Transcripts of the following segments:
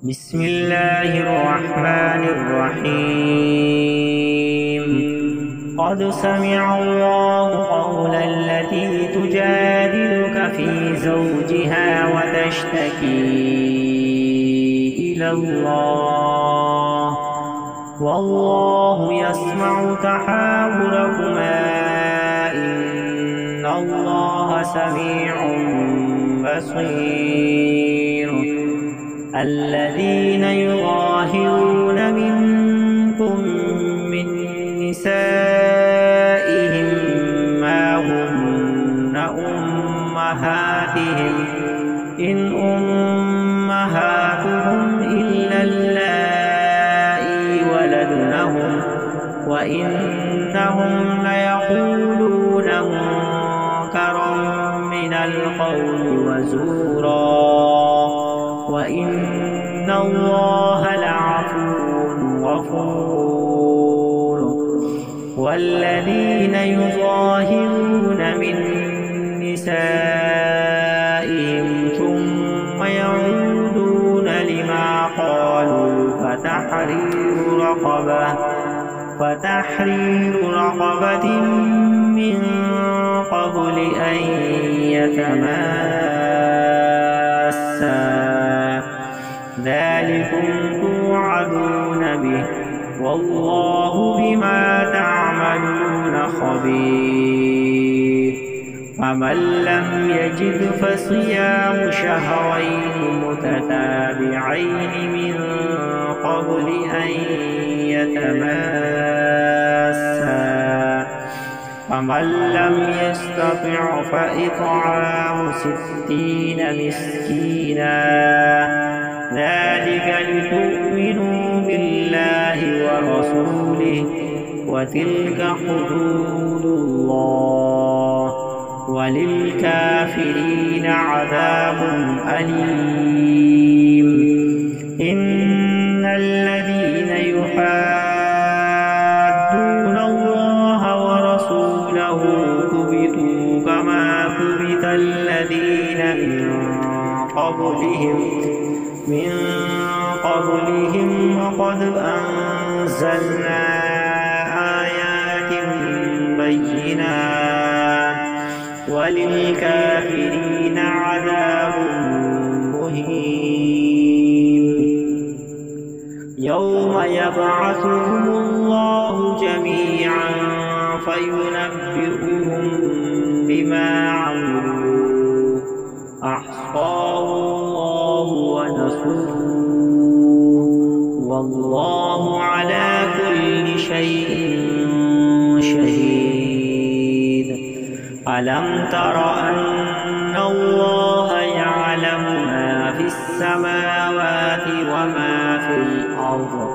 بسم الله الرحمن الرحيم قد سمع الله قول التي تجادلك في زوجها وتشتكي إلى الله والله يسمع تحاوركما إن الله سميع بصير الذين يظاهرون منكم من نسائهم ما هن أمهاتهم إن أمهاتهم إلا اللائي ولدنهم وإنهم ليقولون منكرا من القول وزورا وإن الله لعفو غفور والذين يظاهرون من نسائهم ثم يعودون لما قالوا فتحرير رقبة من قبل أن يتماسا ذلكم توعدون به والله بما تعملون خبير فمن لم يجد فصيام شهرين متتابعين من قبل أن يتماسا فمن لم يستطع فإطعام 60 مسكينا ذلك لتؤمنوا بالله ورسوله وتلك حدود الله وللكافرين عذاب أليم إن الذين يحادون الله ورسوله كبتوا كما كبت الذين من قبلهم وقد أنزلنا آيات بينات وللكافرين عذاب مهين يوم يبعثهم الله جميعا فينبئهم بما عملوا أحصاه الله ونسوه والله على كل شيء شهيد ألم تر أن الله يعلم ما في السماوات وما في الأرض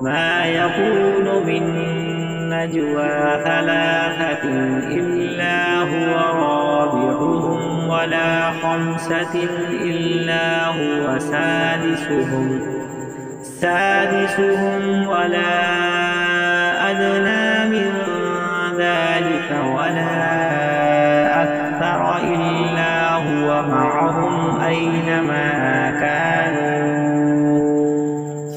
ما يكون من نجوى 3 إلا هو رابعهم ولا 5 إلا هو سادسهم ولا أدنى من ذلك ولا أكثر إلا هو معهم أينما كانوا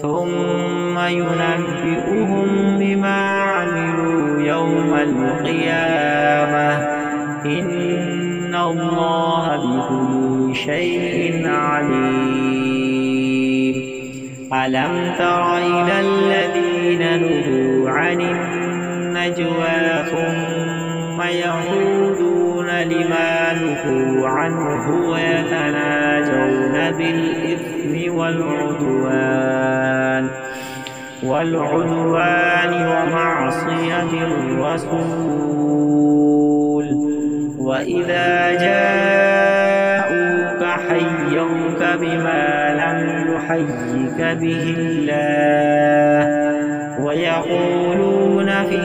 ثم ينبئهم بما عملوا يوم القيامة إن الله بكل شيء عليم ألم تر إلى الذين نهوا عن النجوى ثم يعودون لما نهوا عنه ويتناجون بالإثم والعدوان ومعصية الرسول وإذا جاءوك حيوك بما لم يحيك به الله ويقولون في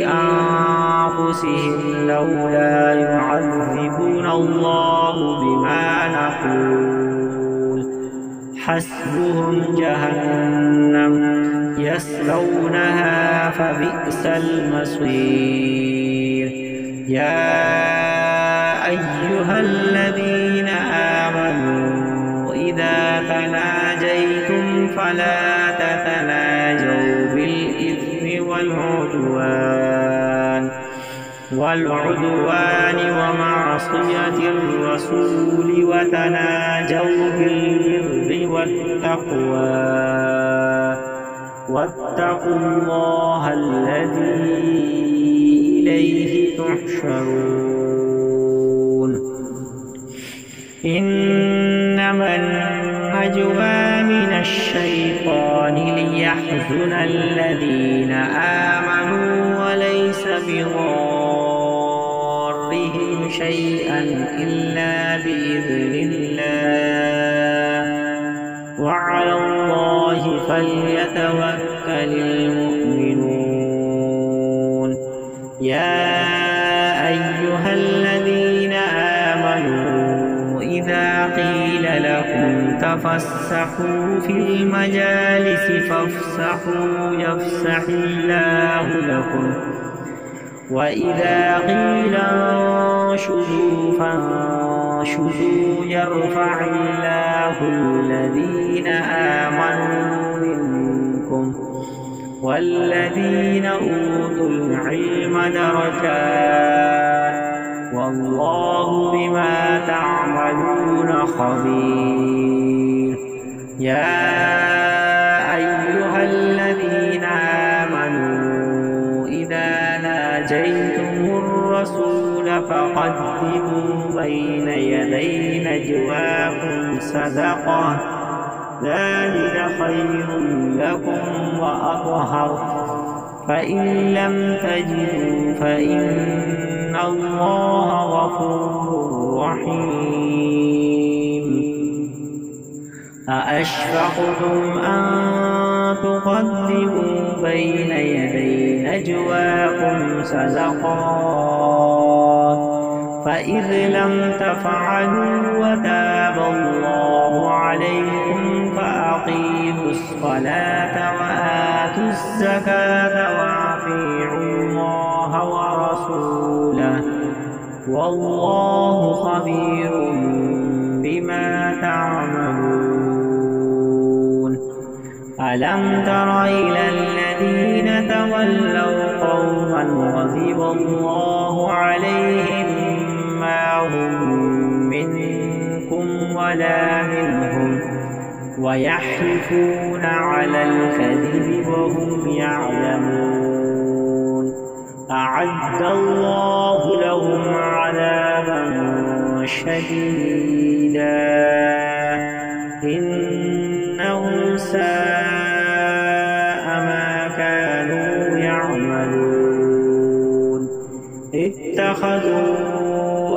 أنفسهم لولا يعذبنا الله بما نقول حسبهم جهنم يصلونها فبئس المصير يا أيها الذين آمنوا إذا تناجيتم فلا تتناجوا بالإثم والعدوان ومعصية الرسول وتناجوا بالبر والتقوى واتقوا الله الذي إليه تحشرون إنما النجوى من الشيطان ليحزن الذين آمنوا وليس بضارهم شيئا إلا بإذن الله وعلى الله فليتوكل المؤمنون يا أيها الذين آمنوا إذا قيل لكم تفسحوا في المجالس فافسحوا يفسح الله لكم وإذا قيل انشزوا فانشزوا يرفع الله الذين آمنوا منكم والذين أوتوا العلم درجات والله بما تعملون خبير يا أيها الذين آمنوا إذا ناجيتم الرسول فقدموا بين يدي نجواكم صدقة ذلك خير لكم وأطهر فإن لم تجدوا فإن الله غفور رحيم أأشفقتم أن تقدموا بين يدي نجواكم صدقات فإذ لم تفعلوا وتاب الله عليكم فأقيموا الصلاة وآتوا الزكاة وأطيعوا الله ورسوله والله خبير بما تعملون ألم تر إلى الذين تولوا قوما غضب الله عليهم ما هم منكم ولا منهم ويحلفون على الكذب وهم يعلمون أعد الله لهم عذابا شديدا إنهم ساء ما كانوا يعملون اتخذوا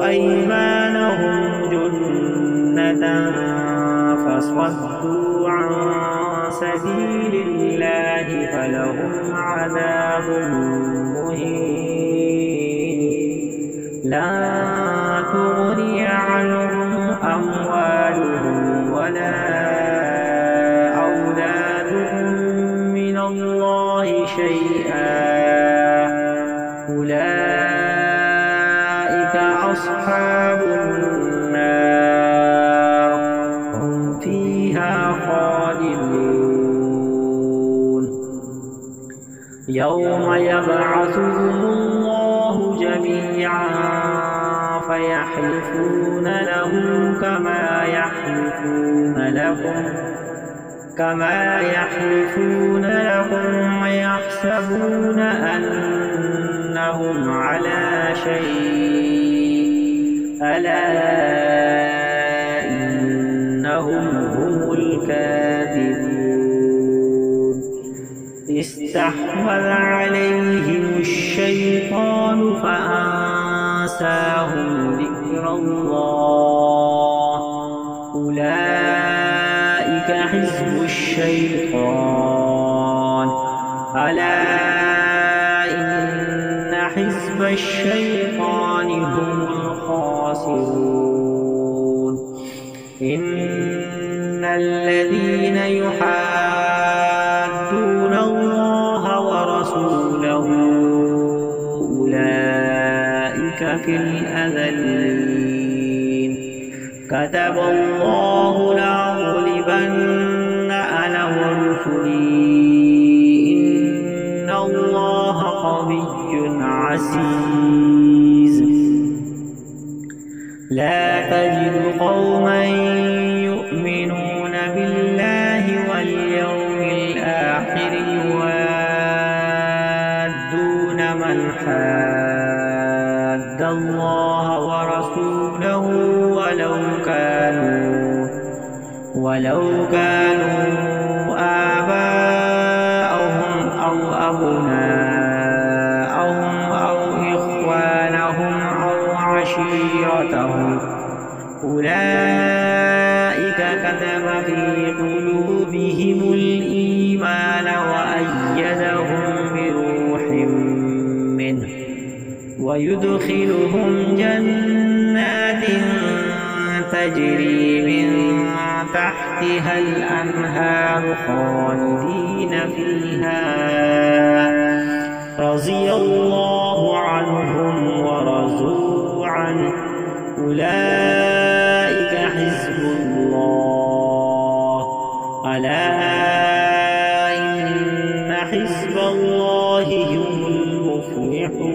أيمانهم جنة فصدوا عن سبيل الله فلهم عذاب مهين لا تغني عنهم أموالهم ولا أولادهم من الله شيئا أولئك أصحاب النار هم فيها خالدون يوم يبعثهم الله جميعا فيحلفون له كما يحلفون لكم ويحسبون أنهم على شيء ألا إنهم هم الكاذبون استحوذ عليهم الشيطان فأنساهم ذكر الله أولئك حزب الشيطان ألا إن حزب الشيطان هم الخاسرون إن الذين يحادون الله ورسوله أولئك في الأذلين كتب الله لأغلبن لأملأن أنا ورسلي إن الله قوي عزيز. لا تجد قوما يؤمنون بالله واليوم الآخر يوادون من حاد الله ورسوله ولو كانوا آباءهم أو أبناءهم أو إخوانهم أو عشيرتهم أولئك كتب في قلوبهم الإيمان وأيدهم بروح منه ويدخلهم جنات تجري من تحتها الأنهار خالدين فيها رضي الله عنهم ورضوا عنه أولئك حزب الله ألا إن حزب الله هم المفلحون.